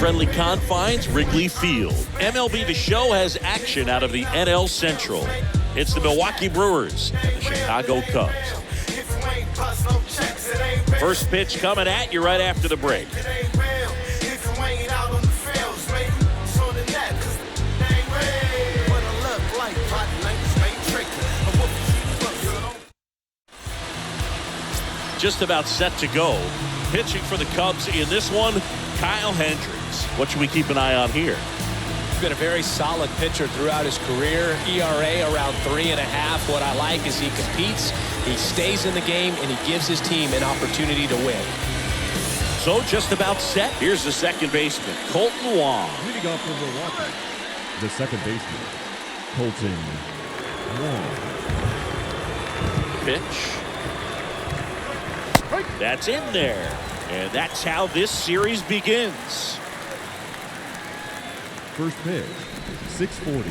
friendly confines, Wrigley Field. MLB The Show has action out of the NL Central. It's the Milwaukee Brewers and the Chicago Cubs. First pitch coming at you right after the break. Just about set to go. Pitching for the Cubs in this one, Kyle Hendricks. What should we keep an eye on here? He's been a very solid pitcher throughout his career. ERA around 3.5. What I like is he competes, he stays in the game, and he gives his team an opportunity to win. So just about set. Here's the second baseman, Colton Wong. Leading off for Milwaukee, the second baseman, Colton Wong. Pitch. That's in there. And that's how this series begins. First pitch, 640.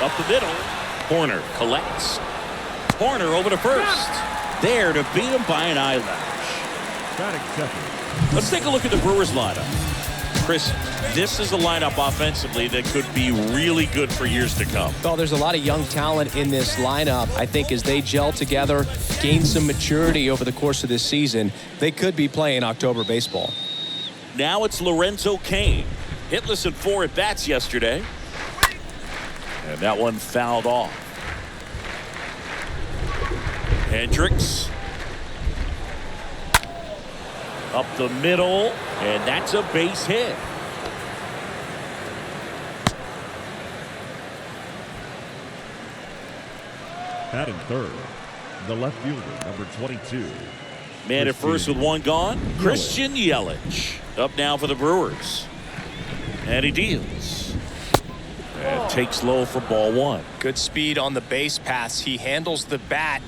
Up the middle. Horner collects. Horner over to first. There to beat him by an eyelash. Let's take a look at the Brewers lineup. Chris, this is a lineup offensively that could be really good for years to come. Well, there's a lot of young talent in this lineup. I think as they gel together, gain some maturity over the course of this season, they could be playing October baseball. Now it's Lorenzo Cain. Hitless in 4 at-bats yesterday. And that one fouled off. Hendricks. Up the middle, and that's a base hit. Batting third, the left fielder, number 22. Man at first with one gone, Christian Yelich. Up now for the Brewers. And he deals. And takes low for ball one. Good speed on the base pass. He handles the bat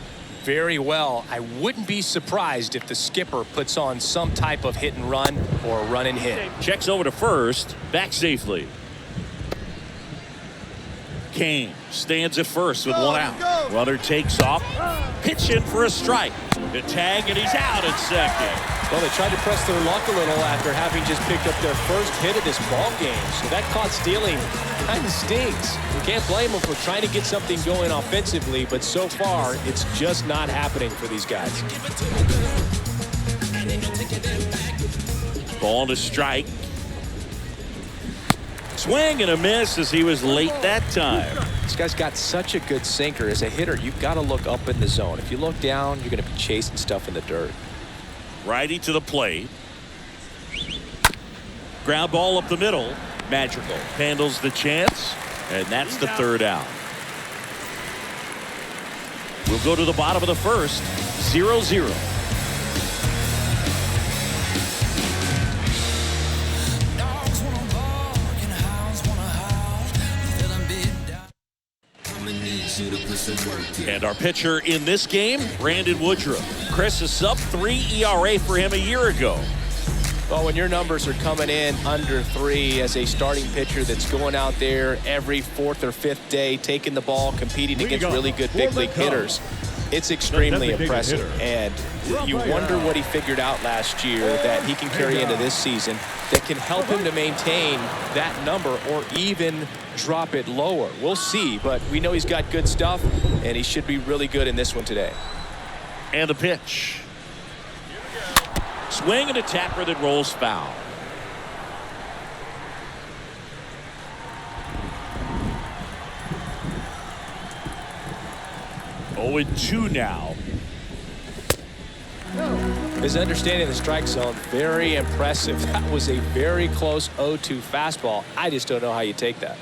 very well. I wouldn't be surprised if the skipper puts on some type of hit and run or a run and hit. Checks over to first, back safely. Cain stands at first with one out. Runner takes off, pitching for a strike. The tag, and he's out at second. Well, they tried to press their luck a little after having just picked up their first hit of this ball game. So that caught stealing kind of stings. You can't blame them for trying to get something going offensively, but so far it's just not happening for these guys. Ball to strike. Swing and a miss as he was late that time. This guy's got such a good sinker. As a hitter, you've got to look up in the zone. If you look down, you're going to be chasing stuff in the dirt. Righty to the plate. Ground ball up the middle. Madrigal handles the chance, and that's the third out. We'll go to the bottom of the first. 0-0. And our pitcher in this game, Brandon Woodruff. Chris, a sub-3 ERA for him a year ago. Well, when your numbers are coming in under 3 as a starting pitcher that's going out there every 4th or 5th day, taking the ball, competing against really good big league hitters, it's extremely impressive. And you wonder what he figured out last year that he can carry into this season that can help him to maintain that number or even drop it lower. We'll see, but we know he's got good stuff, and he should be really good in this one today. And the pitch. Swing and a tapper that rolls foul. Oh, 2 now. His understanding of the strike zone, very impressive. That was a very close 0-2 fastball. I just don't know how you take that.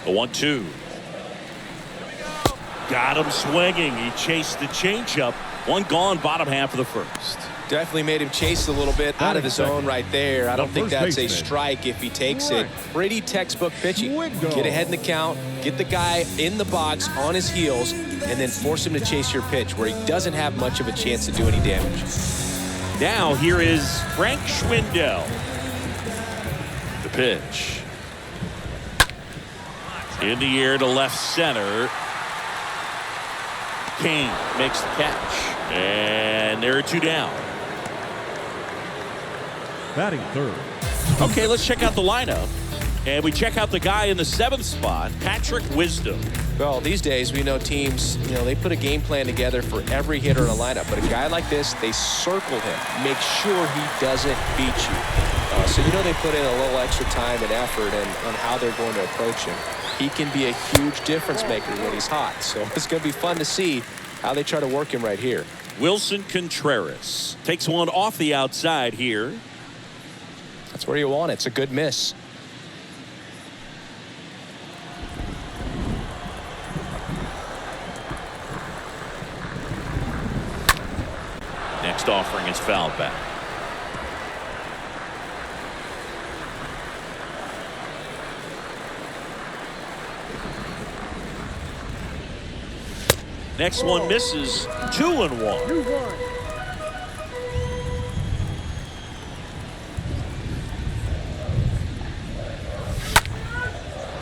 The 1-2. Got him swinging. He chased the changeup. One gone, bottom half of the first. Definitely made him chase a little bit out of his zone right there. I don't think that's a strike if he takes it. Pretty textbook pitching. Get ahead in the count, get the guy in the box on his heels, and then force him to chase your pitch where he doesn't have much of a chance to do any damage. Now here is Frank Schwindel. The pitch. In the air to left center. Kane makes the catch. And there are 2 down. Batting third. Okay, let's check out the lineup. And we check out the guy in the 7th spot, Patrick Wisdom. Well, these days we know teams, they put a game plan together for every hitter in a lineup. But a guy like this, they circle him, make sure he doesn't beat you. So they put in a little extra time and effort on how they're going to approach him. He can be a huge difference maker when he's hot. So it's going to be fun to see how they try to work him right here. Wilson Contreras takes one off the outside here. That's where you want it. It's a good miss. Next offering is fouled back. Next one misses. 2-1.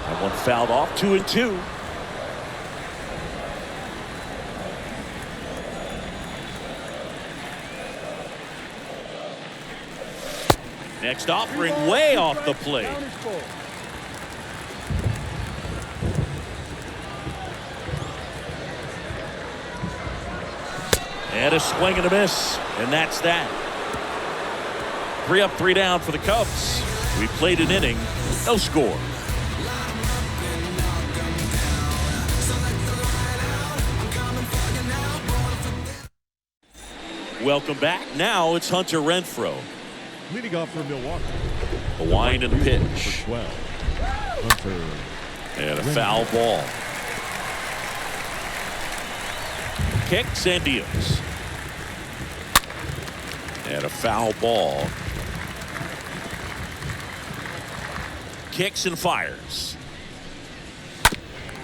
That one fouled off. 2-2. Next offering way off the plate. And a swing and a miss. And that's that. 3 up, 3 down for the Cubs. We played an inning. No score. Welcome back. Now it's Hunter Renfroe. Leading off for Milwaukee. A wind and a pitch. 12. Hunter. And a foul ball. Kicks and deals. And a foul ball. Kicks and fires.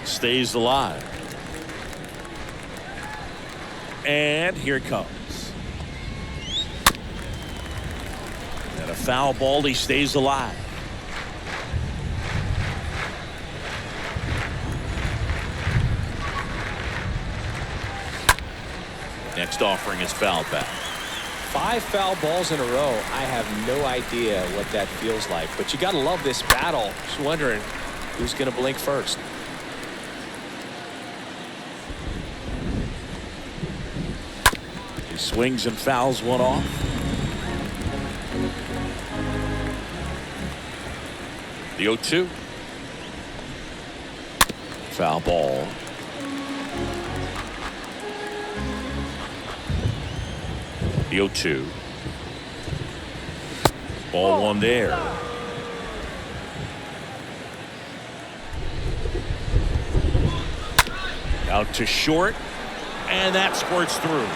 Stays alive. And here it comes. And a foul ball. He stays alive. Next offering is fouled back. 5 foul balls in a row. I have no idea what that feels like, but you got to love this battle. Just wondering who's going to blink first. He swings and fouls one off. The 0-2. Foul ball. The 0-2. Ball one there. Out to short, and that squirts through.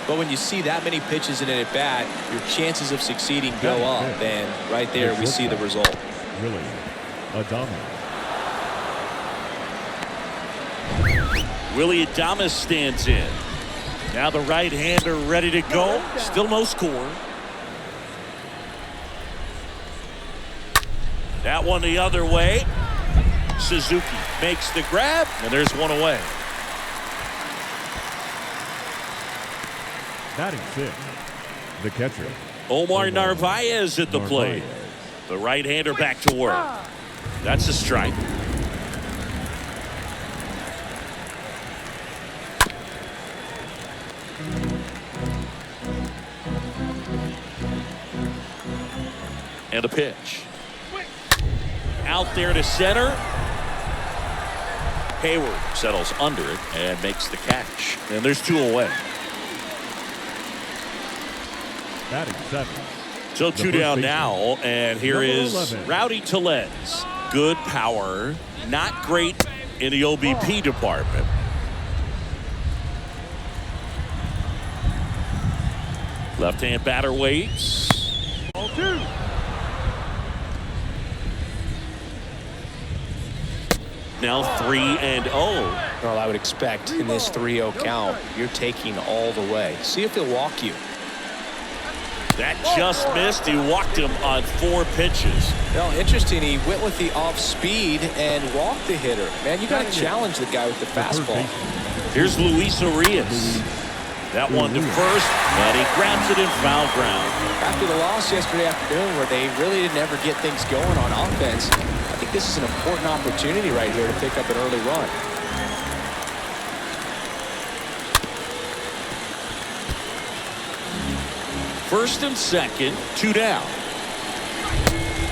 But when you see that many pitches in an at-bat, your chances of succeeding go up. And right there, we see the result. Really, Adames. Willie Adames stands in. Now the right-hander ready to go. Still no score. That one the other way. Suzuki makes the grab, and there's one away. Batting 6th, the catcher. Omar Narvaez at the plate. The right-hander back to work. That's a strike. And a pitch. Out there to center. Hayward settles under it and makes the catch. And there's 2 away. Batting 7th. So 2 down now, and here is 11. Rowdy Tellez. Good power, not great in the OBP department. Left-hand batter waits. 0-2. Now 3-0. Well, I would expect in this 3-0 count, you're taking all the way. See if he'll walk you. That just missed. He walked him on 4 pitches. Well, interesting. He went with the off speed and walked the hitter. Man, you got to challenge the guy with the fastball. Here's Luis Arias. That one to first, and he grabs it in foul ground. After the loss yesterday afternoon, where they really didn't ever get things going on offense, I think this is an important opportunity right here to pick up an early run. First and second, 2 down.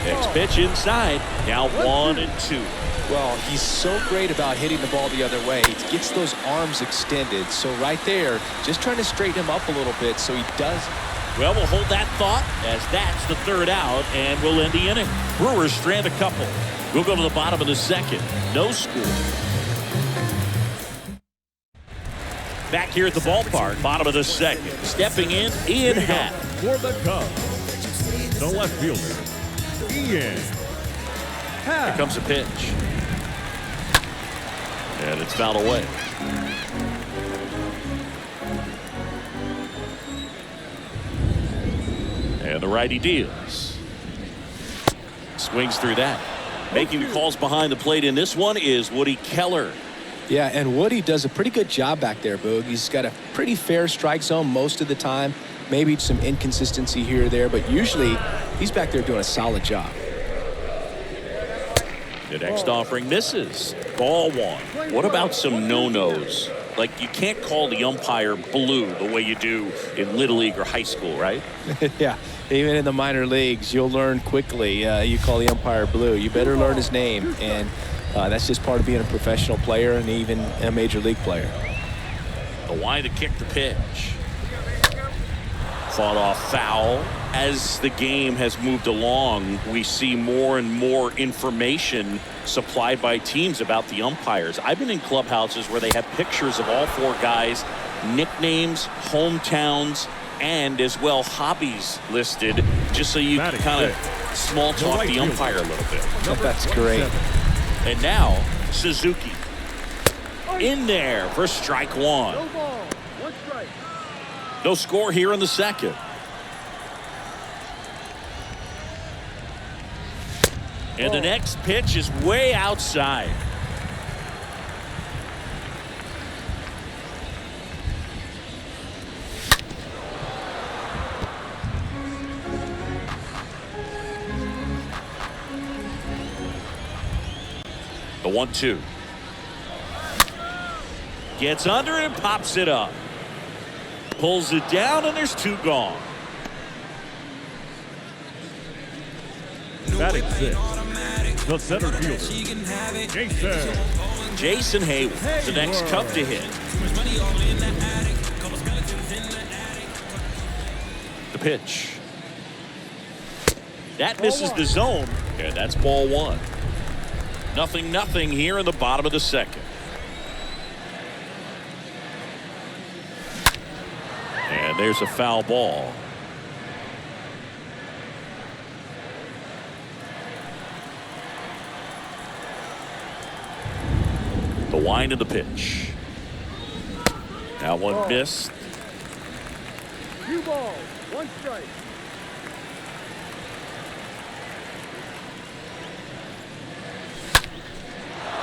Next pitch inside. Now 1-2. Well, he's so great about hitting the ball the other way. He gets those arms extended. So right there, just trying to straighten him up a little bit so he does. Well, we'll hold that thought as that's the 3rd out, and we'll end the inning. Brewers strand a couple. We'll go to the bottom of the second. No score. Back here at the ballpark, bottom of the second. Stepping in, Ian Happ. For the Cubs, the left fielder, Ian Happ. Here comes a pitch. And it's fouled away. And the righty deals. Swings through that. Making the calls behind the plate in this one is Woody Keller. Yeah, and Woody does a pretty good job back there, Boog. He's got a pretty fair strike zone most of the time. Maybe some inconsistency here or there, but usually he's back there doing a solid job. The next offering misses. Ball 1. What about some no-nos? Like, you can't call the umpire blue the way you do in Little League or high school, right? Yeah, even in the minor leagues, you'll learn quickly. You call the umpire blue. You better learn his name, and that's just part of being a professional player and even a major league player. The wide to kick the pitch. Fought off foul. As the game has moved along, we see more and more information supplied by teams about the umpires. I've been in clubhouses where they have pictures of all 4 guys, nicknames, hometowns, and as well hobbies listed, just so you can kind of small talk the umpire a little bit. That's great. And now Suzuki in there for strike 1. No ball, 1 strike. No score here in the second. And the next pitch is way outside. The 1-2. Gets under it and pops it up. Pulls it down, and there's 2 gone. Batting 6th, the center fielder, Jason Hayward, the next Cub to hit. The pitch. That misses the zone, and that's ball 1. 0-0 here in the bottom of the second. And there's a foul ball. The wind of the pitch. That one missed. 2 balls, 1 strike.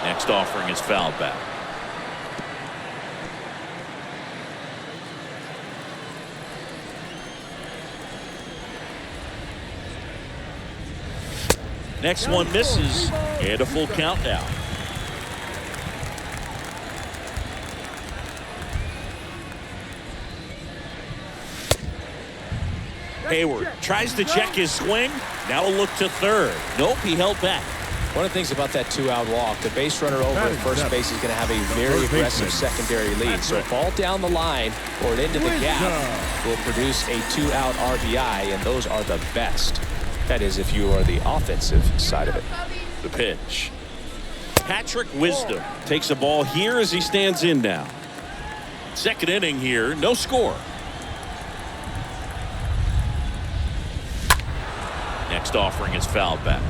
Next offering is fouled back. Next one misses, and a full count now. Hayward tries to check his swing. Now a look to third. Nope, he held back. One of the things about that 2-out walk, the base runner over at first base is going to have a very aggressive secondary lead. So a ball down the line or into the gap will produce a 2-out RBI, and those are the best. That is, if you are the offensive side of it. The pitch. Patrick Wisdom takes a ball here as he stands in now. Second inning here, no score. next offering is fouled back.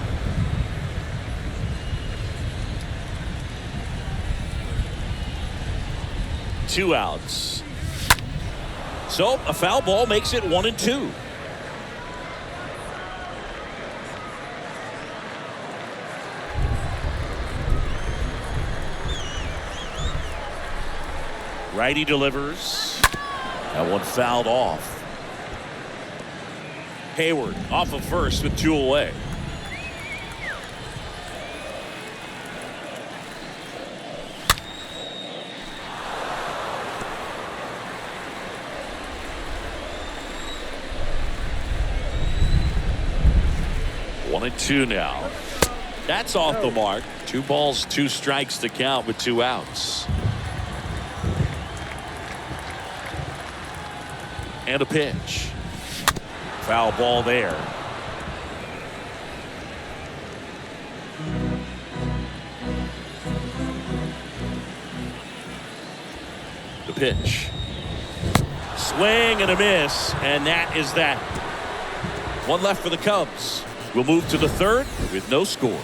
Two outs. So a foul ball makes it 1-2. Righty delivers. That one fouled off. Hayward off of first with 2 away. One and two now. That's off the mark. 2 balls, 2 strikes to count with 2 outs. And a pitch. Foul ball there. The pitch. Swing and a miss, and that is that. 1 left for the Cubs. We'll move to the 3rd with no score.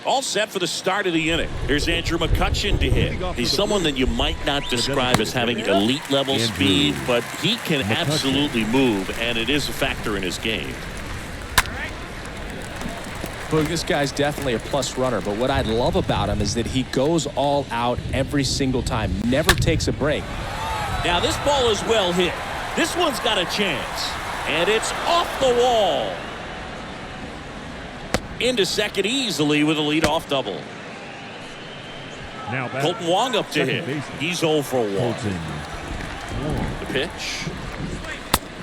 All set for the start of the inning. Here's Andrew Mccutchen to hit. He's someone that you might not describe as having elite level speed, but he can absolutely move, and it is a factor in his game. Look, this guy's definitely a plus runner, but what I love about him is that he goes all out every single time, never takes a break. Now this ball is well hit. This one's got a chance, and it's off the wall. Into second easily with a leadoff double. Now Colton Wong up to hit. He's 0 for 1. The pitch.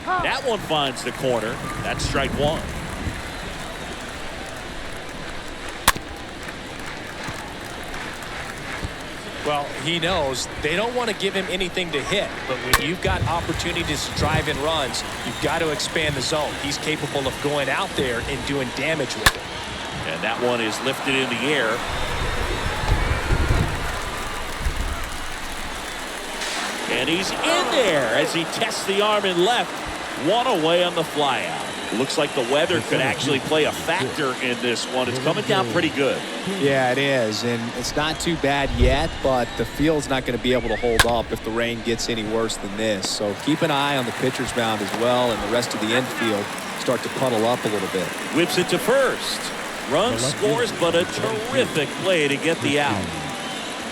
That one finds the corner. That's strike 1. Well, he knows they don't want to give him anything to hit, but when you've got opportunities to drive in runs, you've got to expand the zone. He's capable of going out there and doing damage with it. And that one is lifted in the air. And he's in there as he tests the arm in left. 1 away on the flyout. Looks like the weather could actually play a factor in this one. It's coming down pretty good. Yeah, it is, and it's not too bad yet, but the field's not going to be able to hold up if the rain gets any worse than this. So keep an eye on the pitcher's mound as well, and the rest of the infield start to puddle up a little bit. Whips it to first. Run scores, but a terrific play to get the out.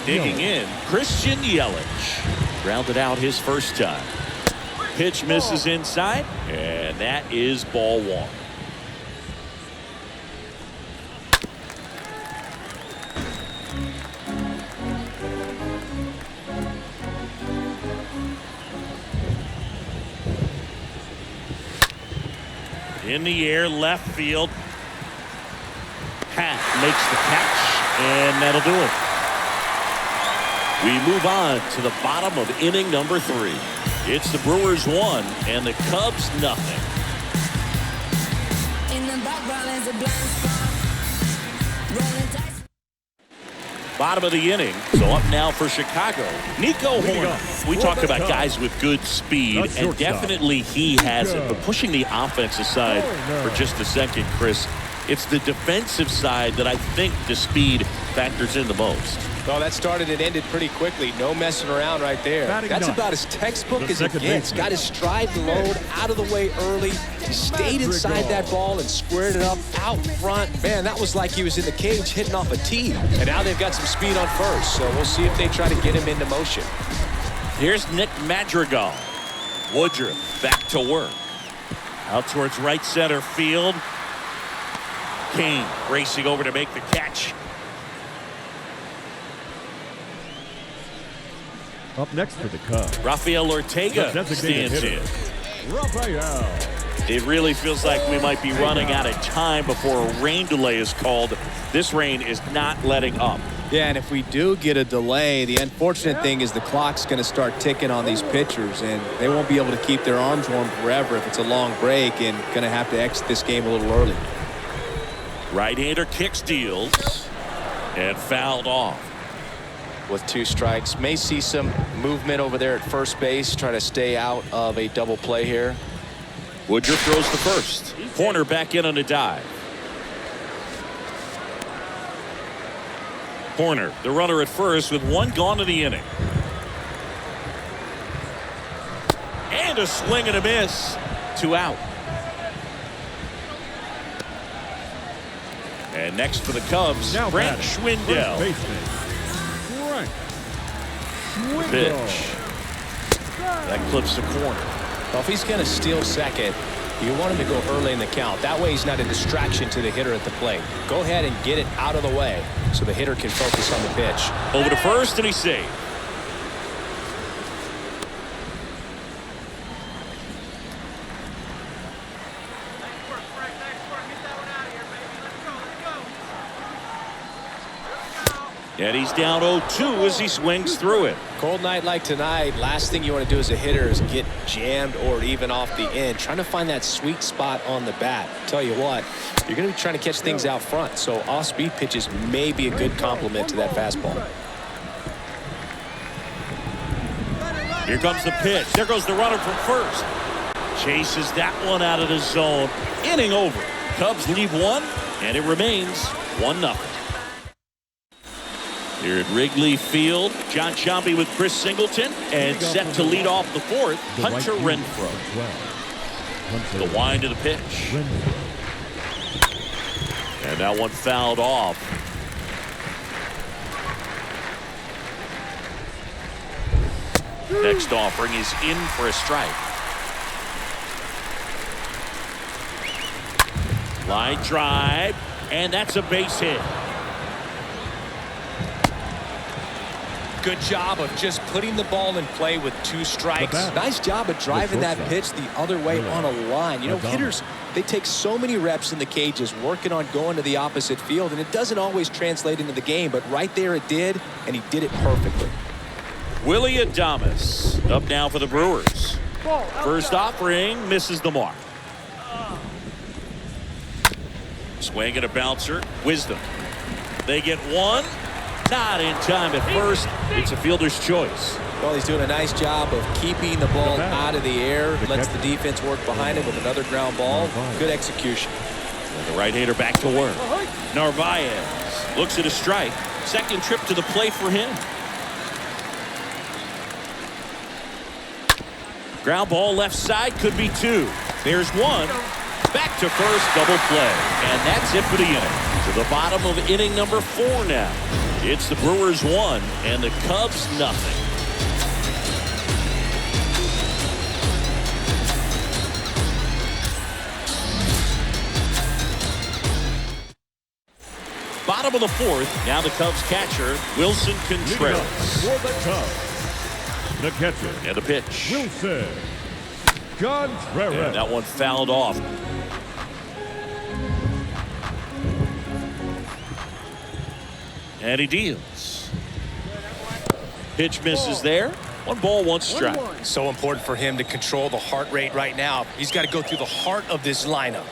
Digging in, Christian Yelich. Grounded out his first time. Pitch misses inside, and that is ball 1. In the air, left field. Pat makes the catch, and that'll do it. We move on to the bottom of inning number 3. It's the Brewers 1 and the Cubs nothing. In the background is a blind spot. Bottom of the inning. So up now for Chicago. Nico Horner. We talked about guys with good speed, and definitely he has it. But pushing the offense aside for just a second, Chris, it's the defensive side that I think the speed factors in the most. Well, that started and ended pretty quickly. No messing around right there. That's about as textbook as it gets. Got his stride load out of the way early. Stayed inside that ball and squared it up out front. Man, that was like he was in the cage hitting off a tee. And now they've got some speed on first. So we'll see if they try to get him into motion. Here's Nick Madrigal. Woodruff back to work. Out towards right center field. Kane racing over to make the catch. Up next for the Cubs, Rafael Ortega stands in. Rafael. It really feels like we might be running out of time before a rain delay is called. This rain is not letting up. Yeah, and if we do get a delay, the unfortunate thing is the clock's going to start ticking on these pitchers, and they won't be able to keep their arms warm forever if it's a long break, and going to have to exit this game a little early. Right-hander kicks, deals, and fouled off. With 2 strikes, may see some movement over there at first base, try to stay out of a double play here. Woodruff throws the first. Corner back in on a dive. Corner, the runner at first with 1 gone in the inning. And a swing and a miss. 2 out. And next for the Cubs, Now Brent batting, Schwindel. first baseman, Brent Pitch. Schwindel. That clips the corner. Well, if he's going to steal second, you want him to go early in the count. That way he's not a distraction to the hitter at the plate. Go ahead and get it out of the way so the hitter can focus on the pitch. Over to first, and he's safe. And he's down 0-2 as he swings through it. Cold night like tonight, last thing you want to do as a hitter is get jammed or even off the end. Trying to find that sweet spot on the bat. Tell you what, you're going to be trying to catch things out front, so off-speed pitches may be a good complement to that fastball. Here comes the pitch. There goes the runner from first. Chases that one out of the zone. Inning over. Cubs leave 1, and it remains 1-0. Here at Wrigley Field, John Sciambi with Chris Singleton, and set to lead off the 4th, Hunter Renfroe. The wind of the pitch. And that one fouled off. Next offering is in for a strike. Line drive, and that's a base hit. Good job of just putting the ball in play with 2 strikes. Nice job of driving that pitch the other way on a line. You know, hitters, they take so many reps in the cages working on going to the opposite field, and it doesn't always translate into the game, but right there it did, and he did it perfectly. Willie Adames up now for the Brewers. First offering misses the mark. Swing and a bouncer. Wisdom. They get 1. Not in time at first. It's a fielder's choice. Well, he's doing a nice job of keeping the ball out of the air. Lets the defense work behind him with another ground ball. Good execution. And the right-hander back to work. Narvaez looks at a strike. Second trip to the plate for him. Ground ball left side, could be 2. There's 1. Back to first, double play. And that's it for the inning. To the bottom of inning number 4 now. It's the Brewers 1 and the Cubs nothing. Bottom of the 4th. Now the Cubs catcher, Wilson Contreras. For the Cubs, the catcher. And a pitch. Wilson Contreras. And that one fouled off. And he deals. Pitch misses there. 1 ball, 1 strike. So important for him to control the heart rate right now. He's got to go through the heart of this lineup.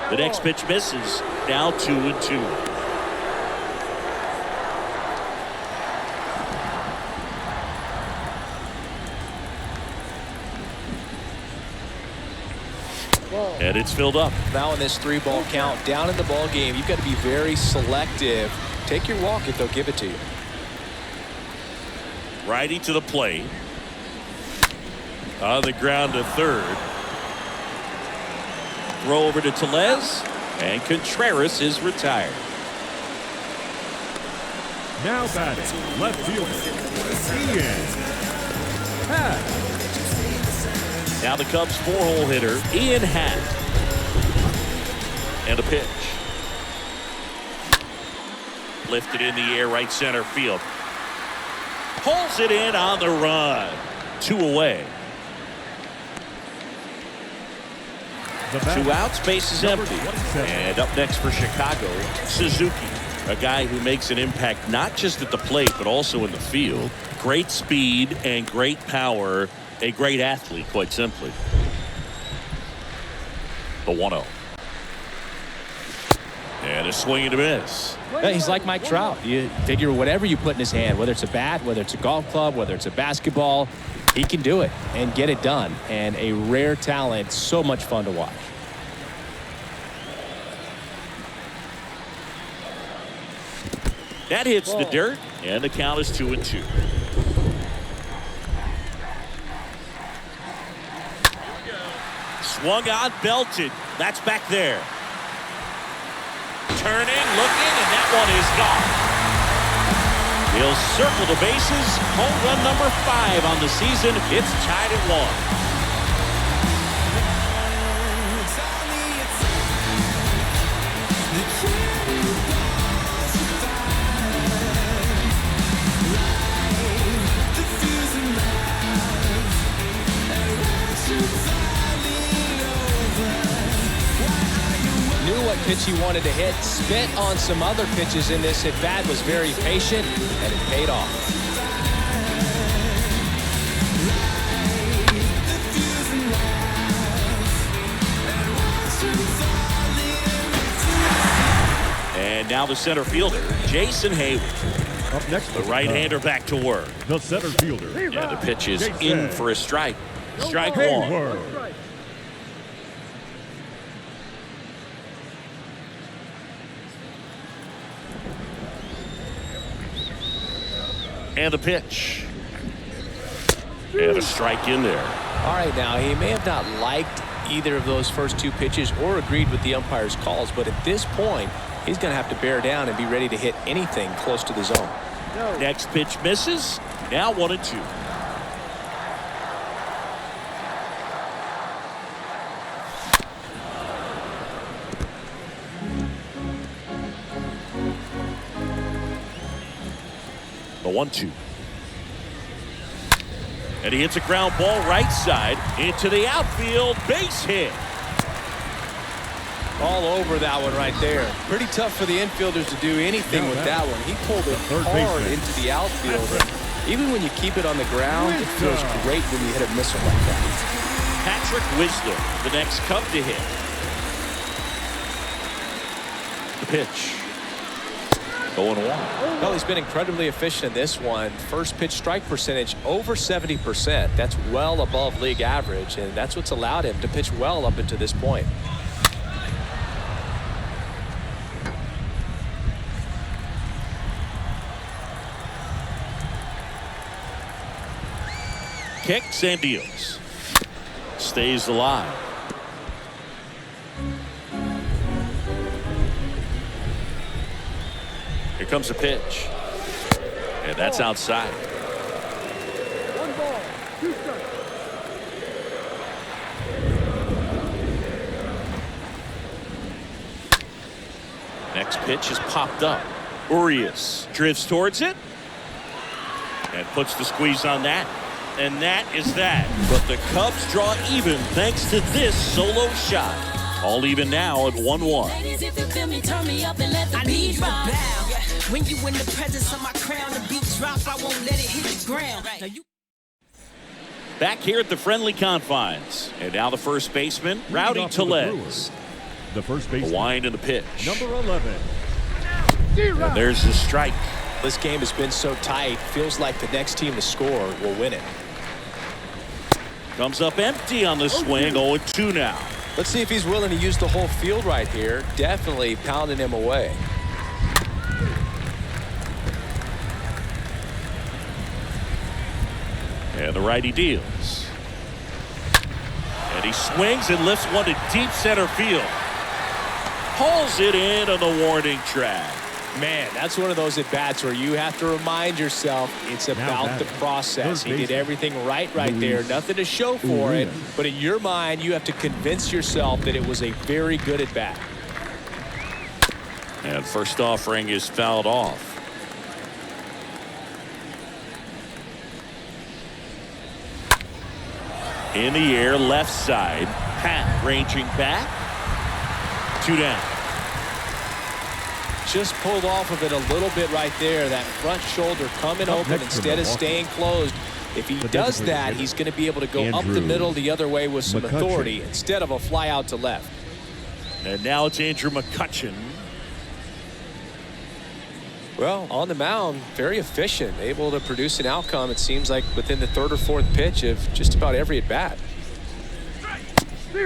The next pitch misses. Now 2-2. And it's filled up. Now in this 3-ball count, down in the ball game, you've got to be very selective. Take your walk if they'll give it to you. Righty to the plate. On the ground to third. Throw over to Tellez. And Contreras is retired. Now batting, left fielder, Ian Happ. Now the Cubs 4-hole hitter, Ian Happ. And a pitch. Lifted in the air, right center field. Pulls it in on the run. 2 away. The bat, 2 outs, base is empty. 27. And up next for Chicago, Suzuki, a guy who makes an impact not just at the plate but also in the field. Great speed and great power. A great athlete, quite simply. The 1-0. And a swing and a miss. He's like Mike Trout. You figure whatever you put in his hand, whether it's a bat, whether it's a golf club, whether it's a basketball, he can do it and get it done. And a rare talent, so much fun to watch. That hits the dirt, and the count is 2-2. Swung on, belted. That's back there. Turning, looking, and that one is gone. He'll circle the bases. Home run number 5 on the season. It's tied at 1. What pitch he wanted to hit, spent on some other pitches in this at bat, was very patient, and it paid off. And now the center fielder, Jason Hayward. Up next, The right-hander back to work. the center fielder. Yeah, the pitch is Jason in for a strike. Strike Hayward. 1. And the pitch. And a strike in there. All right, now, he may have not liked either of those first 2 pitches or agreed with the umpire's calls, but at this point, he's going to have to bear down and be ready to hit anything close to the zone. Next pitch misses. Now 1-2. The 1-2. And he hits a ground ball right side into the outfield. Base hit. All over that one right there. Pretty tough for the infielders to do anything with that one. He pulled it hard into the outfield. Even when you keep it on the ground, it feels great when you hit a missile like that. Patrick Wisdom, the next Cub to hit. The pitch. Going on. Well, he's been incredibly efficient in this one. First pitch strike percentage over 70%. That's well above league average, and that's what's allowed him to pitch well up until this point. Kicks and deals. Stays alive. Here comes a pitch. And that's outside. 1 ball, 2 strikes. Next pitch is popped up. Urias drifts towards it. And puts the squeeze on that. And that is that. But the Cubs draw even thanks to this solo shot. All even now at 1-1. I need you to bow. When you in the presence of my crown, the beat drop, I won't let it hit the ground. Now you Back here at the friendly confines. And now the first baseman, Rowdy Leading off for the Tellez. Brewers, The first The baseman, wind and the pitch. number 11. And there's the strike. This game has been so tight, feels like the next team to score will win it. Comes up empty on the swing. 0-2 now. Let's see if he's willing to use the whole field right here. Definitely pounding him away. And the righty deals. And he swings and lifts one to deep center field. Pulls it in on the warning track. Man, that's one of those at-bats where you have to remind yourself it's about the process. He did everything right there. Nothing to show for it. But in your mind, you have to convince yourself that it was a very good at-bat. And first offering is fouled off. In the air, left side. Pat ranging back. 2 down. Just pulled off of it a little bit right there. That front shoulder coming open instead of staying closed. If he does that, he's going to be able to go up the middle the other way with some authority instead of a fly out to left. And now it's Andrew McCutchen. Well, on the mound, very efficient, able to produce an outcome, it seems like, within the 3rd or 4th pitch of just about every at-bat.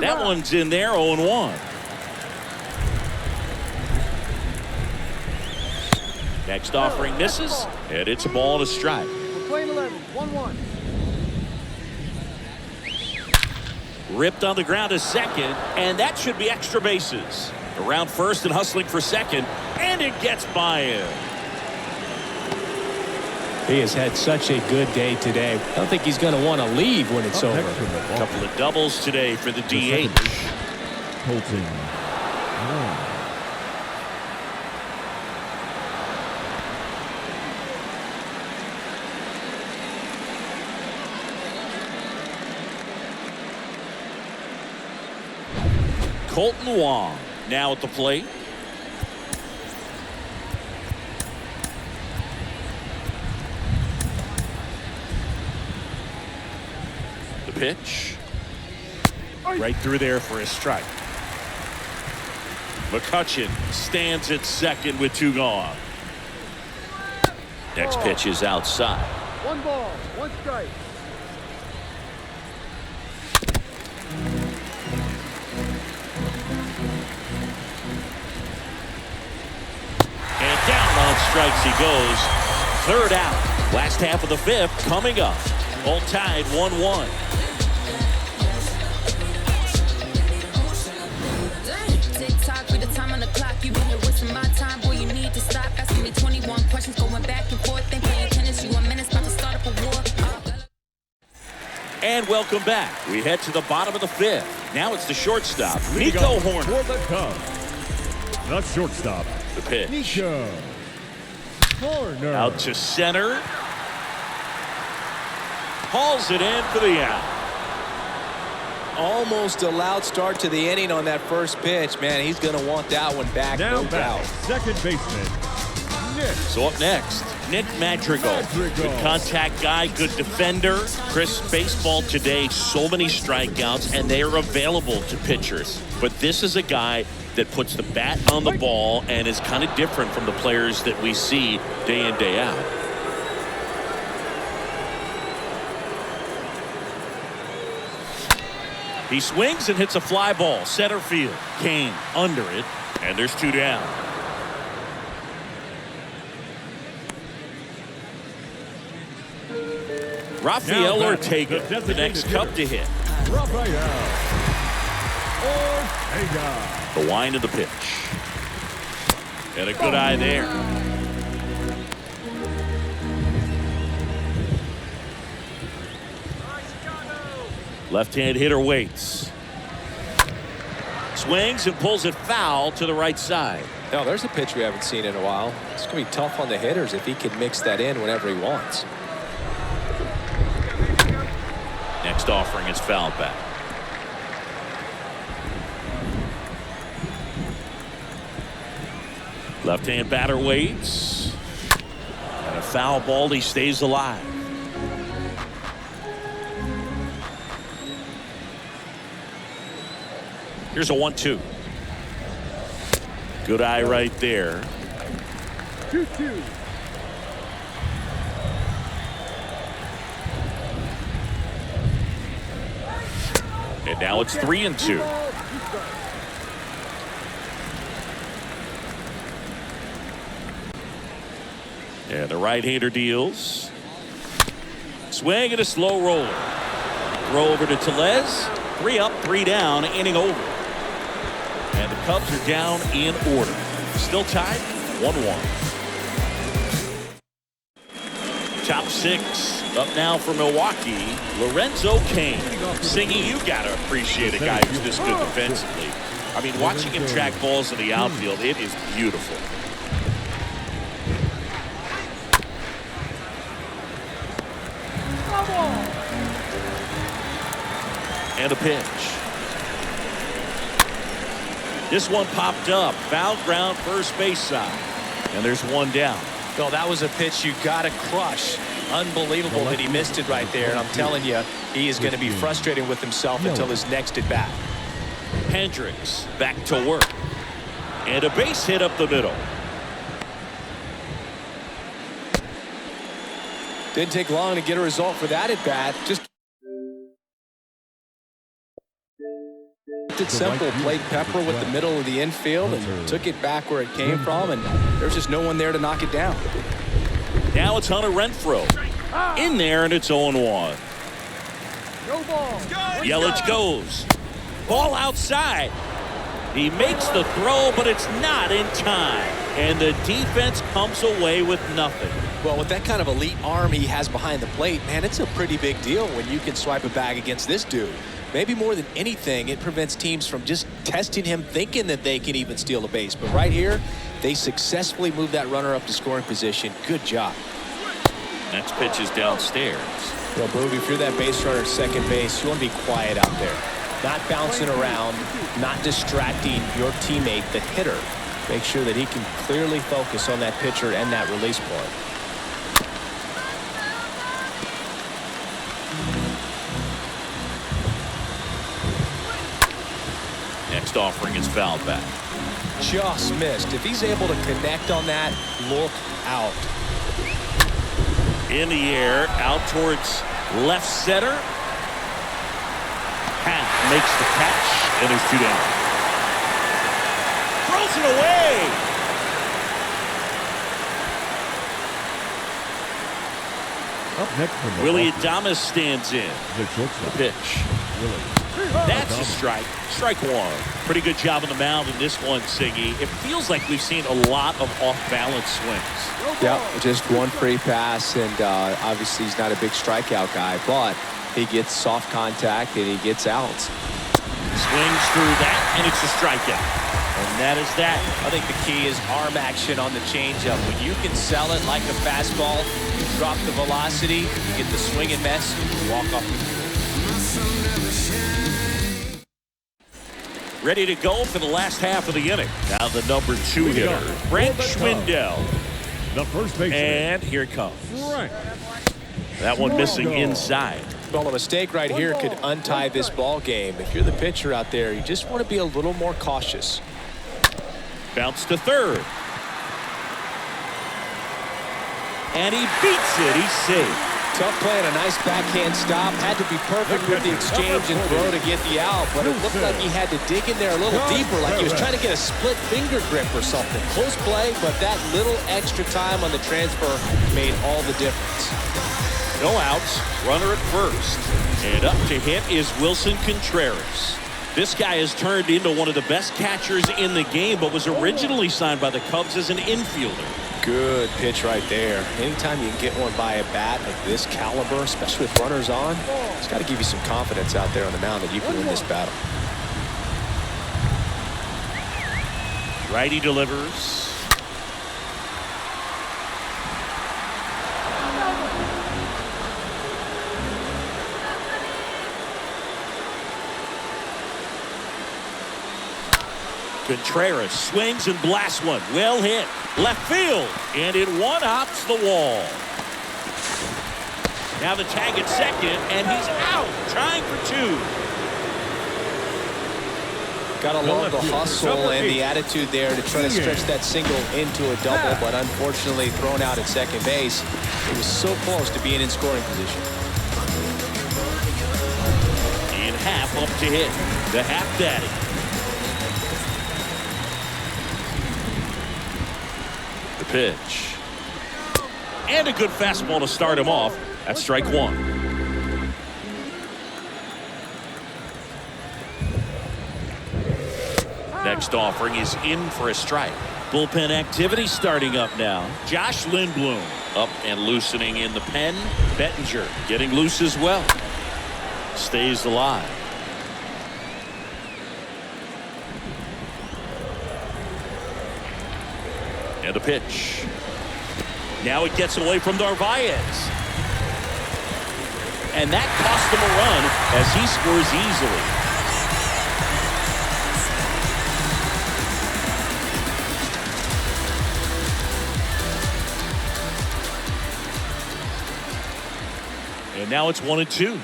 That one's in there, 0-1. Next offering misses, and it's a ball and a strike. Playing 11, 1-1. Ripped on the ground to second, and that should be extra bases. Around first and hustling for second, and it gets by him. He has had such a good day today. I don't think he's going to want to leave when it's over. A couple of doubles today for the DH. Colton Wong. Colton Wong now at the plate. The pitch. Right through there for a strike. McCutchen stands at second with 2 gone. Next pitch is outside. 1 ball, 1 strike. And down on strikes he goes. 3rd out. Last half of the 5th coming up. All tied 1-1. Tick-tock, read the time on the clock. You been here wasting my time. Boy, you need to stop asking me 21 questions. Going back and forth. Ain't playing tennis. You a menace. About to start up a war. And welcome back. We head to the bottom of the 5th. Now it's the shortstop, Nico Horner. For the Cubs, the shortstop, The pitch. Nico Horner. Out to center. Hauls it in for the out. Almost a loud start to the inning on that first pitch. Man, he's going to want that one back, Now no back, doubt. second baseman, Nick. So up next, Nick Madrigal. Good contact guy, good defender. Chris, baseball today, so many strikeouts, and they are available to pitchers. But this is a guy that puts the bat on the ball and is kind of different from the players that we see day in, day out. He swings and hits a fly ball, center field. Kane under it, and there's 2 down. Rafael Ortega, the next Cub to hit. Rafael Ortega. The wind of the pitch. And a good eye there. Left-hand hitter waits. Swings and pulls it foul to the right side. Now, there's a pitch we haven't seen in a while. It's going to be tough on the hitters if he can mix that in whenever he wants. Next offering is fouled back. Left-hand batter waits. And a foul ball, he stays alive. Here's a 1-2. Good eye right there. 2-2. And now it's 3-2. And the right-hander deals. Swing and a slow roller. Throw over to Tellez. 3 up, 3 down, inning over. And the Cubs are down in order. Still tied, 1-1. Top 6 up now for Milwaukee. Lorenzo Cain. Singing, you gotta appreciate a guy who's this good defensively. I mean, watching him track balls in the outfield, it is beautiful. And a pitch. This one popped up. Foul ground, first base side. And there's one down. Well, that was a pitch you got to crush. Unbelievable that he missed it right there. And I'm telling you, he is going to be frustrated with himself until his next at bat. Hendricks back to work. And a base hit up the middle. Didn't take long to get a result for that at bat. Just it's simple. Played pepper with the middle of the infield and took it back where it came from, and there's just no one there to knock it down. Now it's Hunter Renfroe in there, and it's 0-1. No ball. Yelich goes. Ball outside. He makes the throw, but it's not in time. And the defense comes away with nothing. Well, with that kind of elite arm he has behind the plate, man, it's a pretty big deal when you can swipe a bag against this dude. Maybe more than anything, it prevents teams from just testing him, thinking that they can even steal a base. But right here, they successfully moved that runner up to scoring position. Good job. Next pitch is downstairs. Well, Boog, if you're that base runner at second base, you want to be quiet out there. Not bouncing around, not distracting your teammate, the hitter. Make sure that he can clearly focus on that pitcher and that release point. Next offering is fouled back. Just missed. If he's able to connect on that, look out. In the air, out towards left center. Half makes the catch, and there's two down. Throws it away. Up next from the Willie Adames stands in. the shortstop. Pitch. Willie. That's a strike. Strike one. Pretty good job on the mound in this one, Siggy. It feels like we've seen a lot of off-balance swings. Yeah, just one free pass, and obviously he's not a big strikeout guy, but he gets soft contact and he gets outs. Swings through that, and it's a strikeout. And that is that. I think the key is arm action on the changeup. When you can sell it like a fastball, you drop the velocity, you get the swing and miss, you walk off the field. Ready to go for the last half of the inning. Now the number 2 hitter, Brent Schwindel. The first baseman. And here it comes. Right. That one missing inside. Well, a mistake right here could untie this ball game. If you're the pitcher out there, you just want to be a little more cautious. Bounce to third. And he beats it. He's safe. Tough play and a nice backhand stop. Had to be perfect with the exchange and throw to get the out, but it looked like he had to dig in there a little deeper, like he was trying to get a split finger grip or something. Close play, but that little extra time on the transfer made all the difference. No outs. Runner at first. And up to hit is Wilson Contreras. This guy has turned into one of the best catchers in the game, but was originally signed by the Cubs as an infielder. Good pitch right there. Anytime you can get one by a bat of this caliber, especially with runners on, it's got to give you some confidence out there on the mound that you can win this battle. Righty delivers. Contreras swings and blasts one. Well hit. Left field. And it one-hops the wall. Now the tag at second, and he's out. Trying for 2. Got to love the hustle and the attitude there to try to stretch that single into a double, but unfortunately thrown out at second base. It was so close to being in scoring position. And half up to hit. The half daddy. The pitch. And a good fastball to start him off. That's strike 1. Next offering is in for a strike. Bullpen activity starting up now. Josh Lindblom up and loosening in the pen. Bettinger getting loose as well. Stays alive. And the pitch. Now it gets away from Narvaez. And that cost him a run as he scores easily. And now it's 1-2.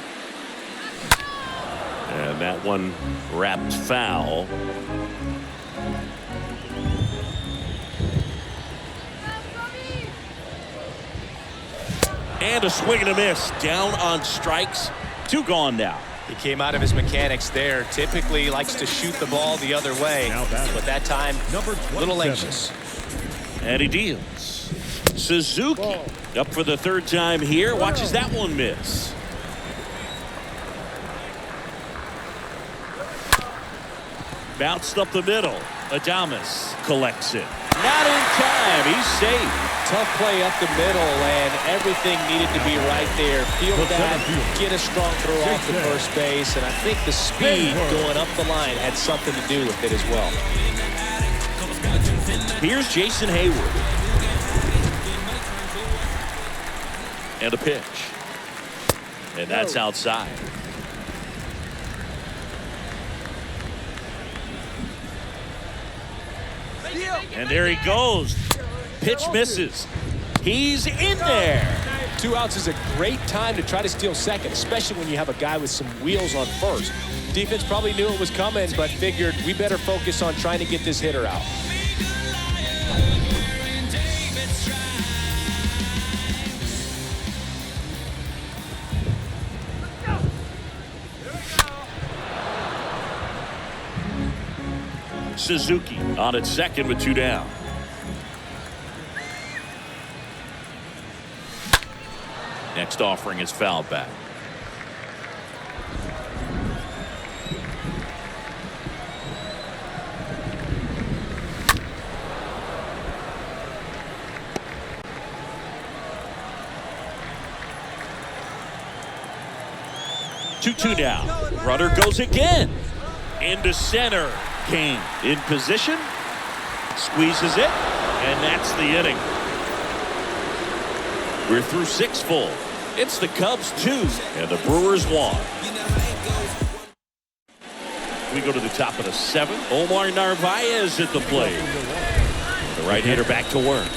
And that one wrapped foul. And a swing and a miss. Down on strikes. 2 gone now. He came out of his mechanics there. Typically likes to shoot the ball the other way. But that time, a little anxious. And he deals. Suzuki up for the 3rd time here. Watches that one miss. Bounced up the middle. Adames collects it. Not in time. He's safe. Tough play up the middle, and everything needed to be right there. Field that, get a strong throw off to first base, and I think the speed going up the line had something to do with it as well. Here's Jason Hayward. And a pitch. And that's outside. And there he goes. Pitch misses. He's in there. 2 outs is a great time to try to steal second, especially when you have a guy with some wheels on first. Defense probably knew it was coming, but figured we better focus on trying to get this hitter out. Suzuki on at second with 2 down. Next offering is fouled back. Two down. Runner goes again. Into center. Kane in position. Squeezes it. And that's the inning. We're through 6 full. It's the Cubs 2 and the Brewers 1. We go to the top of the 7th. Omar Narvaez at the plate. The right-hander back to work.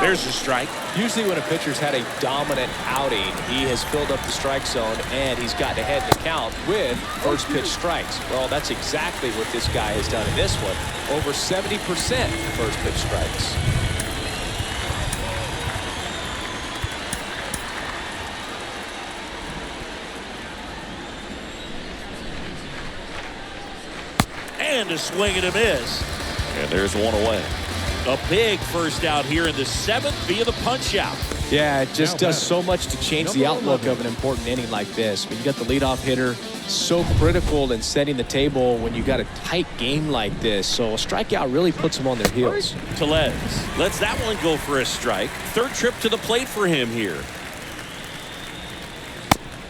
There's a strike. Usually when a pitcher's had a dominant outing, he has filled up the strike zone and he's gotten ahead in the count with first pitch strikes. Well, that's exactly what this guy has done in this one. Over 70% first pitch strikes. And a swing and a miss. And there's one away. A big first out here in the 7th via the punch out. Yeah, it just does so much to change the outlook of an important inning like this. When you got the leadoff hitter, so critical in setting the table when you got a tight game like this. So a strikeout really puts them on their heels. Tellez lets that one go for a strike. 3rd trip to the plate for him here.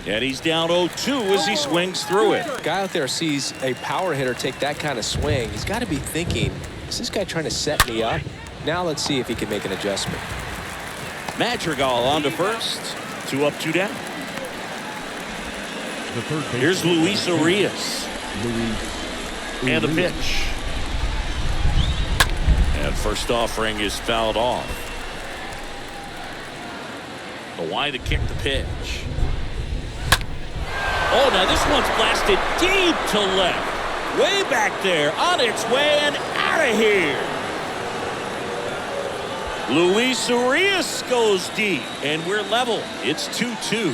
And he's down 0-2 as he swings through it. Guy out there sees a power hitter take that kind of swing. He's got to be thinking, is this guy trying to set me up? Now let's see if he can make an adjustment. Madrigal on to first. 2 up, 2 down. Here's Luis Urias. And a pitch. And first offering is fouled off. The wide to kick the pitch. Oh, now this one's blasted deep to left. Way back there, on its way and out of here. Luis Urias goes deep, and we're level. It's 2-2.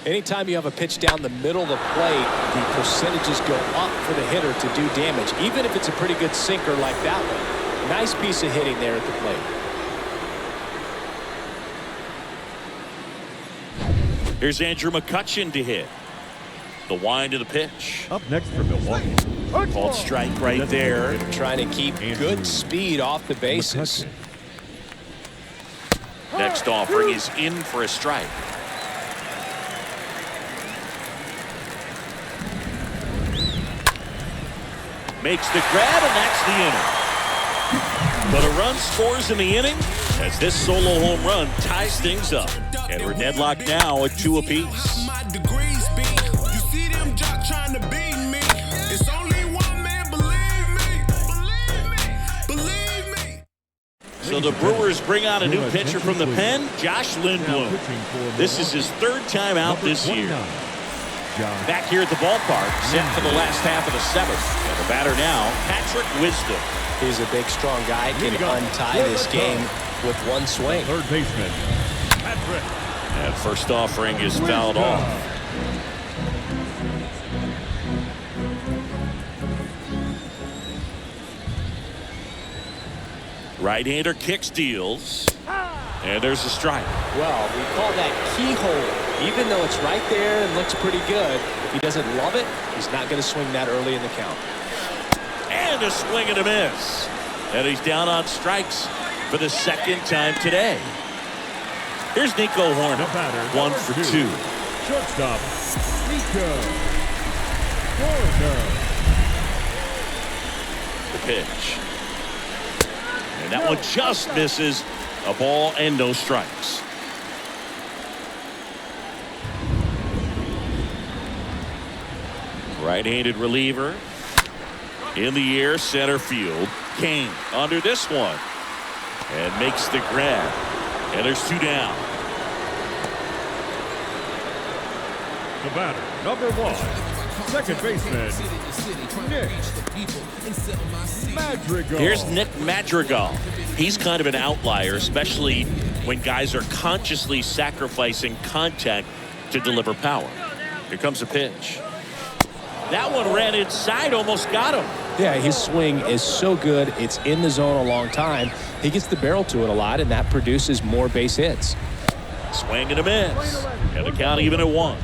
Anytime you have a pitch down the middle of the plate, the percentages go up for the hitter to do damage, even if it's a pretty good sinker like that one. Nice piece of hitting there at the plate. Here's Andrew Mccutchen to hit. The wind of the pitch. Up next for Milwaukee. Called strike right there. Trying to keep good speed off the bases. Next offering is in for a strike. Makes the grab, and that's the inning. But a run scores in the inning as this solo home run ties things up. And we're deadlocked now at 2 apiece. the Brewers bring out a new pitcher from the pen, Josh Lindblom. This is his third time out this year. Back here at the ballpark, set for the last half of the seventh. And the batter now, Patrick Wisdom. He's a big, strong guy. Can untie this game with one swing. Third baseman, Patrick. And first offering is fouled off. Right-hander kicks, deals. And there's a strike. Well, we call that keyhole. Even though it's right there and looks pretty good, if he doesn't love it, he's not going to swing that early in the count. And a swing and a miss. And he's down on strikes for the second time today. Here's Nico Horner. 1 for 2. Shortstop, Nico Horner. The pitch. And that one just misses. A ball and no strikes. Right-handed reliever. In the air, center field. Kane under this one. And makes the grab. And there's 2 down. The batter, number 1, second baseman, Nick Madrigal. Here's Nick Madrigal. He's kind of an outlier, especially when guys are consciously sacrificing contact to deliver power. Here comes a pitch. That one ran inside, almost got him. Yeah, his swing is so good. It's in the zone a long time. He gets the barrel to it a lot, and that produces more base hits. Swing and a miss. And the count even at 1.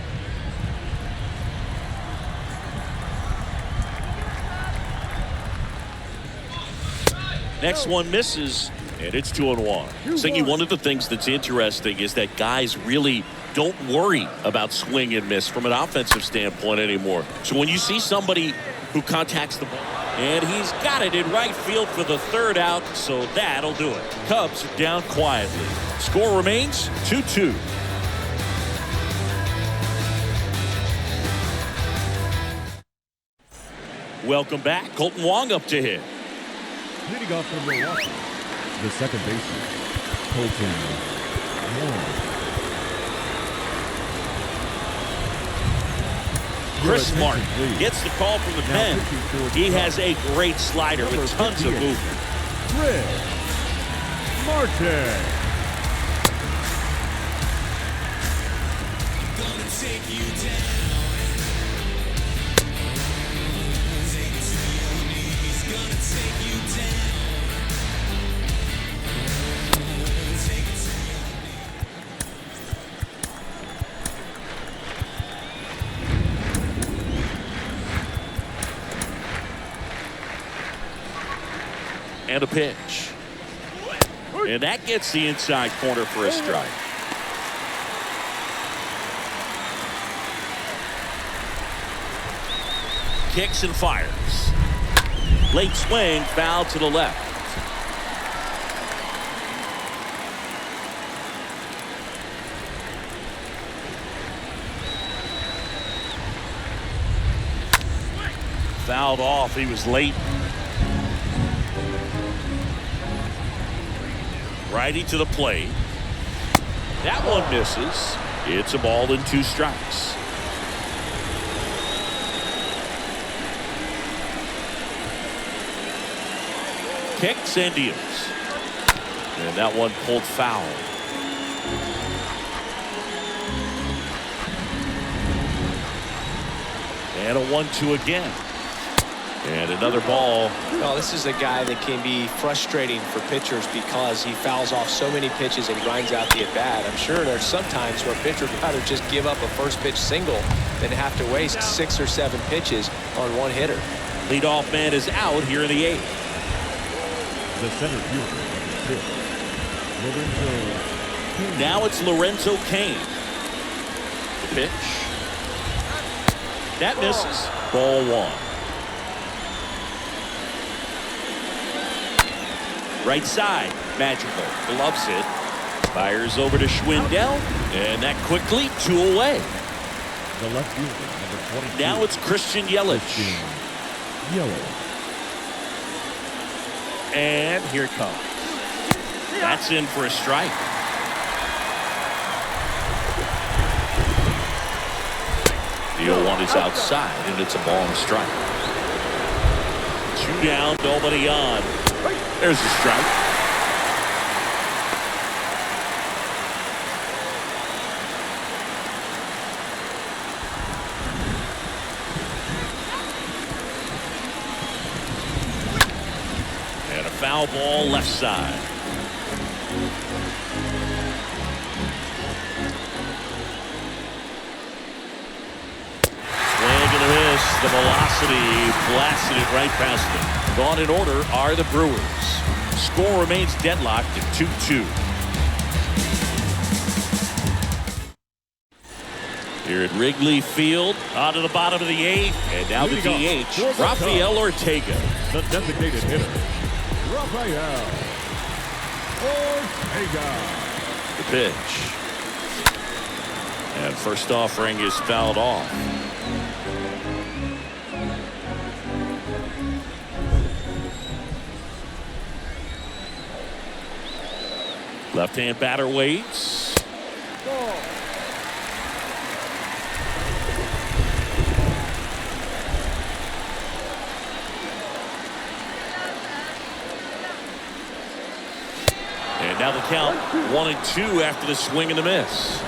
Next one misses, and it's 2-1. Singy, one of the things that's interesting is that guys really don't worry about swing and miss from an offensive standpoint anymore. So when you see somebody who contacts the ball, and he's got it in right field for the third out, so that'll do it. Cubs down quietly. Score remains 2-2. Welcome back. Colton Wong up to hit. Leading off from Milwaukee, the second baseman, Colton Wong. Chris Martin gets the call from the pen. He has a great slider with tons of movement. Chris Martin. And a pitch. And that gets the inside corner for a strike. Kicks and fires. Late swing, foul to the left. Fouled off. He was late. Righty to the plate. That one misses. It's a ball and 2 strikes. Kicks and deals. And that one pulled foul. And a 1-2 again. And another ball. Well, this is a guy that can be frustrating for pitchers because he fouls off so many pitches and grinds out the at-bat. I'm sure there's some times where a pitcher would rather just give up a first pitch single than have to waste 6 or 7 pitches on one hitter. Leadoff man is out here in the 8th. The center fielder, Lorenzo. Now it's Lorenzo Kane. The pitch. That misses. Ball 1. Right side, Madrigal gloves it, fires over to Schwindel, and that quickly 2 away. The left fielder, number 22. Now it's Christian Yelich. Yelich. And here it comes. That's in for a strike. The 0-1 is outside, and it's a ball and a strike. 2 down, nobody on. There's the strike. And a foul ball left side. The velocity blasted it right past them. Gone in order are the Brewers. Score remains deadlocked at 2-2. Here at Wrigley Field, on to the bottom of the 8th, and now the DH, Rafael Ortega. The designated hitter, Rafael Ortega. The pitch. And first offering is fouled off. Left-hand batter waits. And now the count 1-2 after the swing and the miss.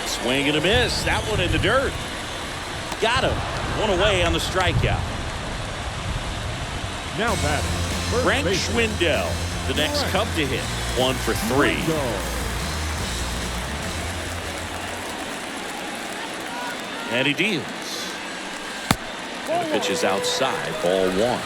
Swing and a miss. That one in the dirt. Got him. One away on the strikeout. Now batting, Frank Schwindel, the next Cub to hit. 1 for 3. And he deals. And the pitch is outside. Ball 1.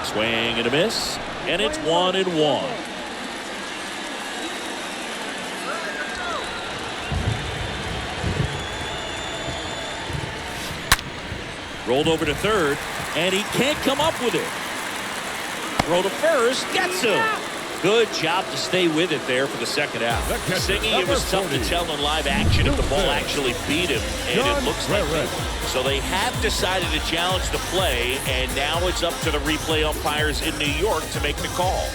Swing and a miss. And it's 1-1. Rolled over to third, and he can't come up with it. Throw to first, gets him. Good job to stay with it there for the second out. Singing, it was tough to tell in live action if the ball actually beat him, and it looks like it. So they have decided to challenge the play, and now it's up to the replay umpires in New York to make the call.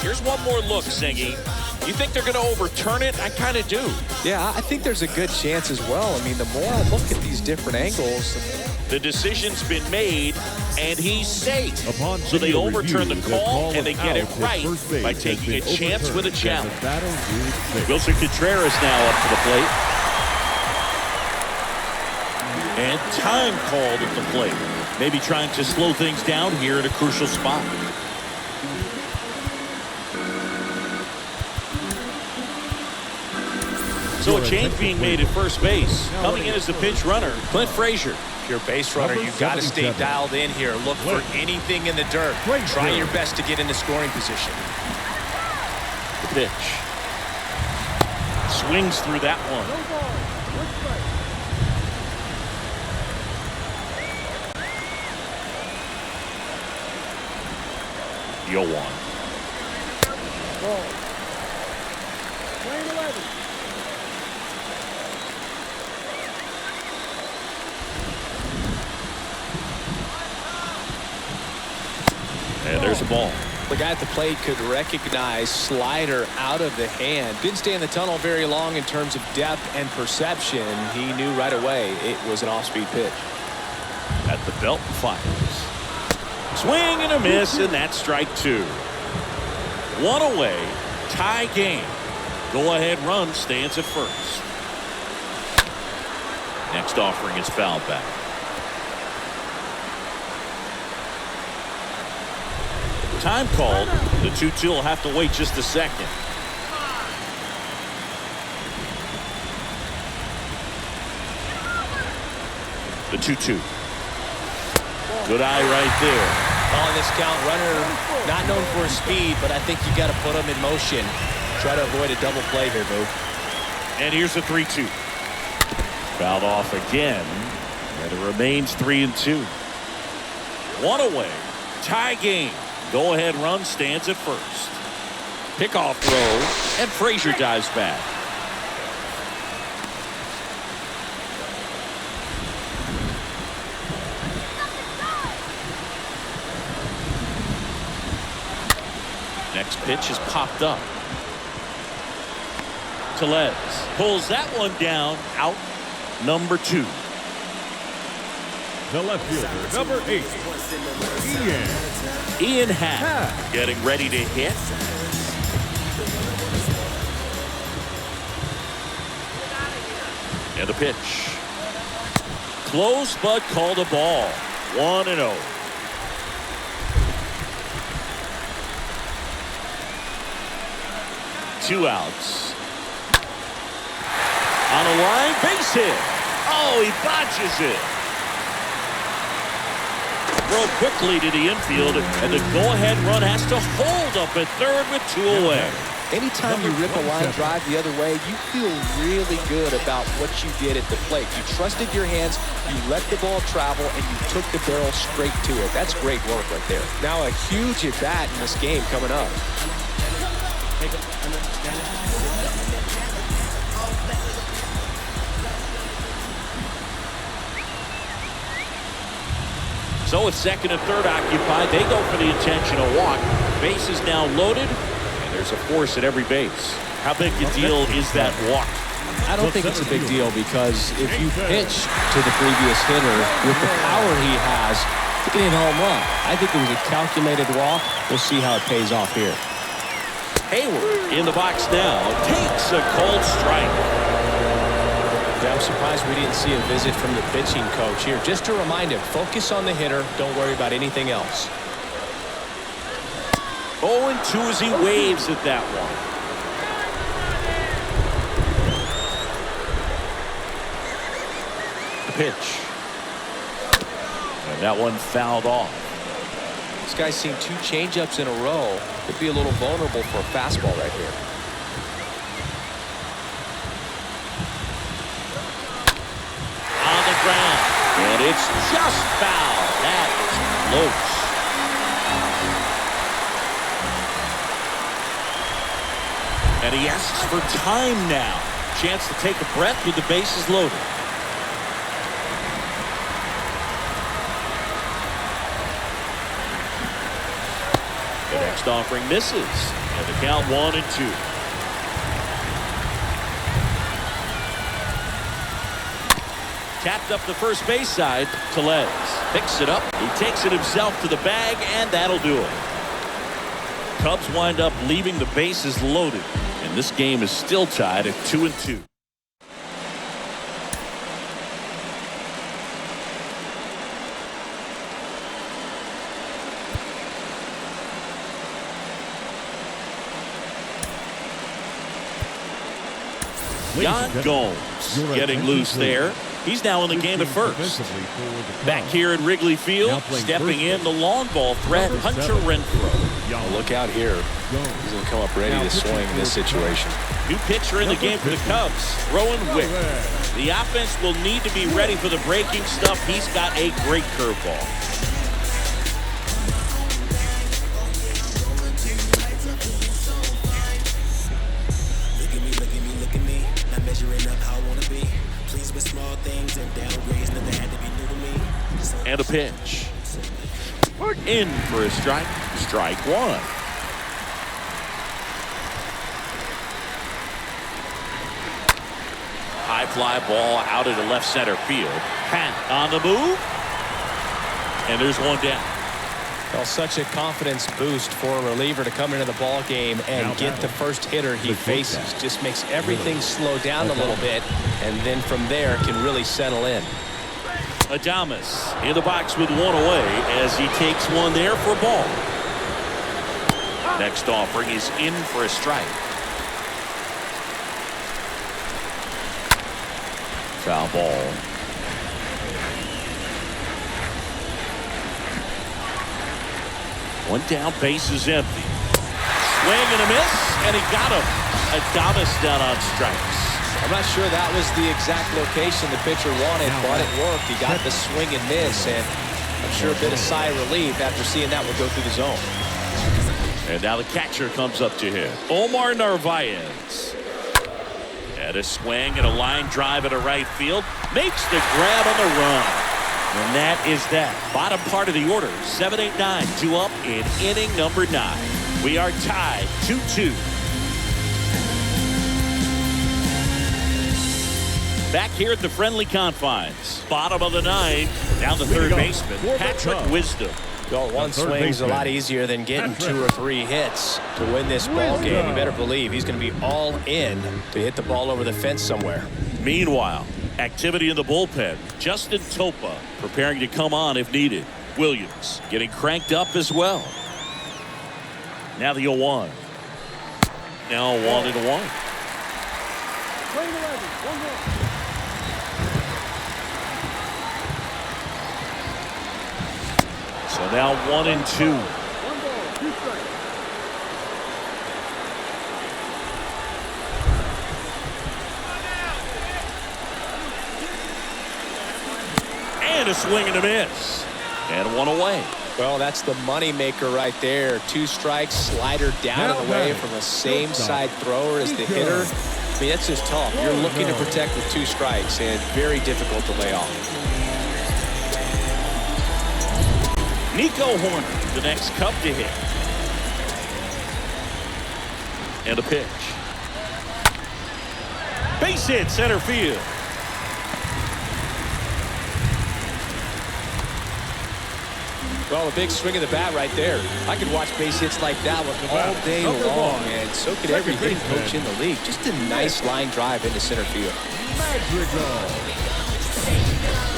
Here's one more look, Singy. You think they're going to overturn it? I kind of do. Yeah, I think there's a good chance as well. I mean, the more I look at these different angles, the decision's been made, and he's safe. So they overturn the call, and they get it right by taking a chance with a challenge. Wilson Contreras now up to the plate. And time called at the plate. Maybe trying to slow things down here at a crucial spot. So a change being made at first base. Coming in as the pinch runner, Clint Frazier. If you're a base runner, you've got to stay dialed in here. Look for anything in the dirt. Try your best to get into scoring position. The pitch. Swings through that one. The 0-1. And there's a ball. The guy at the plate could recognize slider out of the hand. Didn't stay in the tunnel very long in terms of depth and perception. He knew right away it was an off-speed pitch. At the belt, fires. Swing and a miss, and that's strike 2. One away, tie game. Go-ahead run stands at first. Next offering is fouled back. Time called. The 2-2 will have to wait just a second. The 2-2. Good eye right there. On this count, runner not known for his speed, but I think you got to put him in motion. Try to avoid a double play here, Boo. And here's the 3-2. Fouled off again. And it remains 3-2. One away. Tie game. Go-ahead run stands at first. Pickoff throw, and Frazier dives back. Next pitch is popped up. Tellez pulls that one down, out number 2. The left fielder, number 8, Ian Happ getting ready to hit. And the pitch. Close, but called a ball. 1-0. Two outs. On a line, base hit. Oh, he botches it. Throw quickly to the infield, and the go-ahead run has to hold up at third with 2 away. Anytime you rip a line drive the other way, you feel really good about what you did at the plate. You trusted your hands, you let the ball travel, and you took the barrel straight to it. That's great work right there. Now a huge at-bat in this game coming up. So with second and third occupied, they go for the intentional walk. Base is now loaded, and there's a force at every base. How big a deal is that walk? I don't think it's a big deal because if you pitch to the previous hitter with the power he has, you can hit a home run. I think it was a calculated walk. We'll see how it pays off here. Hayward in the box now takes a cold strike. Yeah, I'm surprised we didn't see a visit from the pitching coach here. Just to remind him, focus on the hitter. Don't worry about anything else. 0-2 as he waves at that one. The pitch. And that one fouled off. This guy's seen 2 changeups in a row. Could be a little vulnerable for a fastball right here. On the ground. And it's just foul. That is close. And he asks for time now. Chance to take a breath with the bases loaded. The next offering misses. And the count 1-2. Tapped up the first base side. Tellez picks it up. He takes it himself to the bag, and that'll do it. Cubs wind up leaving the bases loaded, and this game is still tied at 2-2. Yan Gomes getting loose there. He's now in the game at first. Back here at Wrigley Field, stepping in the long ball threat, Hunter Renfroe. Well, look out here. He's going to come up ready to swing in this situation. New pitcher in the game for the Cubs, Rowan Wick. The offense will need to be ready for the breaking stuff. He's got a great curveball. And a pitch. In for a strike. Strike 1. High fly ball out into left center field. Pat on the move. And there's one down. Well, such a confidence boost for a reliever to come into the ball game and get the first hitter he faces. Just makes everything slow down a little bit, and then from there can really settle in. Adames in the box with 1 away as he takes one there for a ball. Next offering is in for a strike. Foul ball. One down, base is empty. Swing and a miss, and he got him. Adames down on strikes. I'm not sure that was the exact location the pitcher wanted, but it worked. He got the swing and miss, and I'm sure a bit of sigh of relief after seeing that one go through the zone. And now the catcher comes up to him. Omar Narvaez. And a swing and a line drive into right field. Makes the grab on the run. And that is that. Bottom part of the order. 7, 8, 9. 2 up in inning number 9. We are tied 2-2. Back here at the friendly confines. Bottom of the 9th. Down the third baseman. Patrick Wisdom. Well, one swing's a lot easier than getting 2 or 3 hits to win this ball game. You better believe he's going to be all in to hit the ball over the fence somewhere. Meanwhile, activity in the bullpen. Justin Topa preparing to come on if needed. Williams getting cranked up as well. Now the 0-1. Now 1-1. Playing 11, 1-1. So now 1-2. 1 ball, 2 strikes. And a swing and a miss. And 1 away. Well, that's the money maker right there. 2 strikes, slider down and away from the same side thrower as the hitter. I mean, that's just tough. You're looking to protect with 2 strikes and very difficult to lay off. Nico Horner, the next Cub to hit. And a pitch. Base hit center field. Well, a big swing of the bat right there. I could watch base hits like that one all day long, and so could every hitting coach in the league. Just a nice line drive into center field. Madrigal.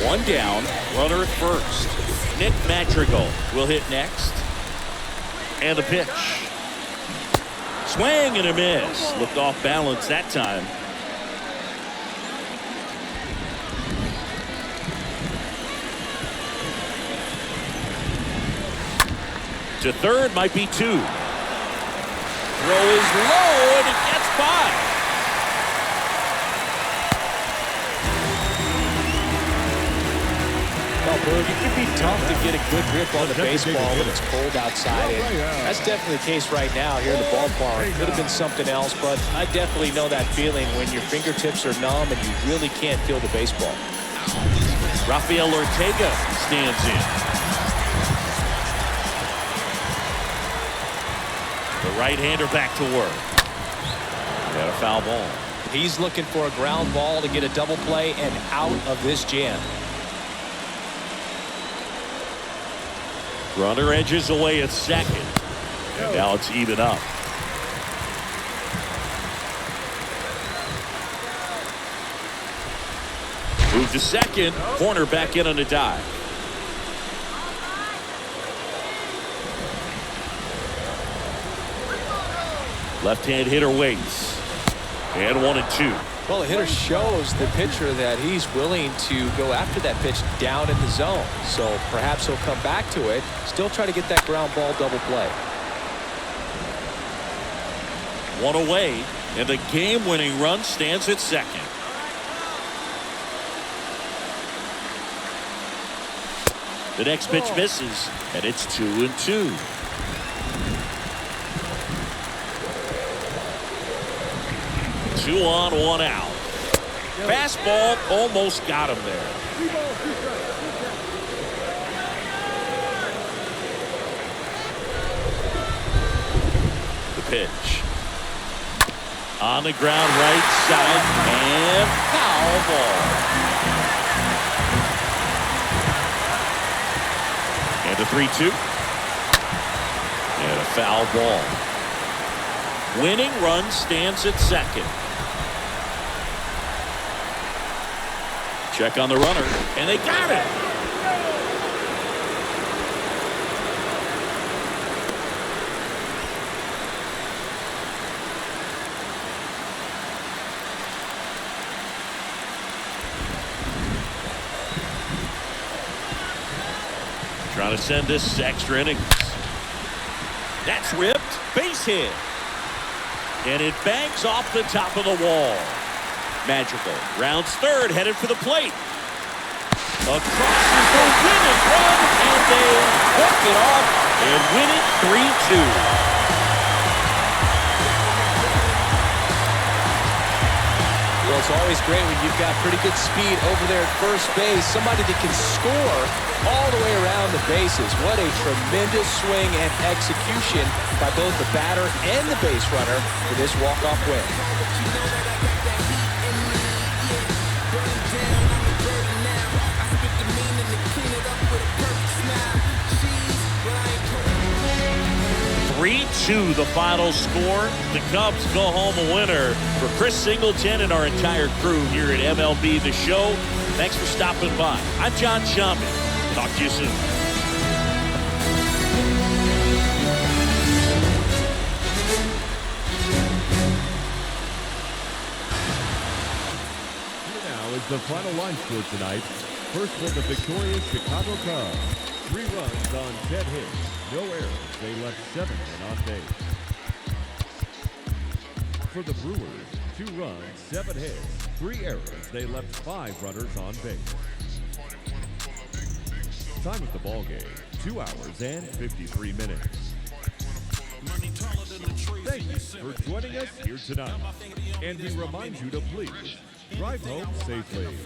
1 down, runner at first. Nick Madrigal will hit next. And a pitch. Swing and a miss. Looked off balance that time. To third, might be 2. Throw is low and it gets by. Well, it can be tough to get a good grip on the baseball when it's cold outside. And that's definitely the case right now here in the ballpark. Could have been something else, but I definitely know that feeling when your fingertips are numb and you really can't feel the baseball. Rafael Ortega stands in. The right-hander back to work. Got a foul ball. He's looking for a ground ball to get a double play and out of this jam. Runner edges away at second. And now it's even up. Move to second. Corner back in on a dive. Left-hand hitter waits. And 1-2. Well, the hitter shows the pitcher that he's willing to go after that pitch down in the zone. So perhaps he'll come back to it, still try to get that ground ball double play. 1 away, and the game-winning run stands at second. The next pitch misses, and it's 2-2. Two on, 1 out. Fastball almost got him there. 3 balls, 2 strikes. The pitch. On the ground, right side, and foul ball. And a 3-2. And a foul ball. Winning run stands at second. Check on the runner, and they got it. Trying to send this to extra innings. That's ripped. Base hit. And it bangs off the top of the wall. Madrigal rounds third, headed for the plate. Across is the winning run, and they hook it off and win it 3-2. it's always great when you've got pretty good speed over there at first base. Somebody that can score all the way around the bases. What a tremendous swing and execution by both the batter and the base runner for this walk-off win. (3-2) the final score. The Cubs go home a winner. For Chris Singleton and our entire crew here at MLB The Show, thanks for stopping by. I'm John Schumann. Talk to you soon. Here now is the final line score tonight. First for the victorious Chicago Cubs. 3 runs on 10 hits. No errors. They left 7 men on base. For the Brewers, 2 runs, 7 hits, 3 errors. They left 5 runners on base. Time of the ball game, 2 hours and 53 minutes. Thank you for joining us here tonight. And we remind you to please drive home safely.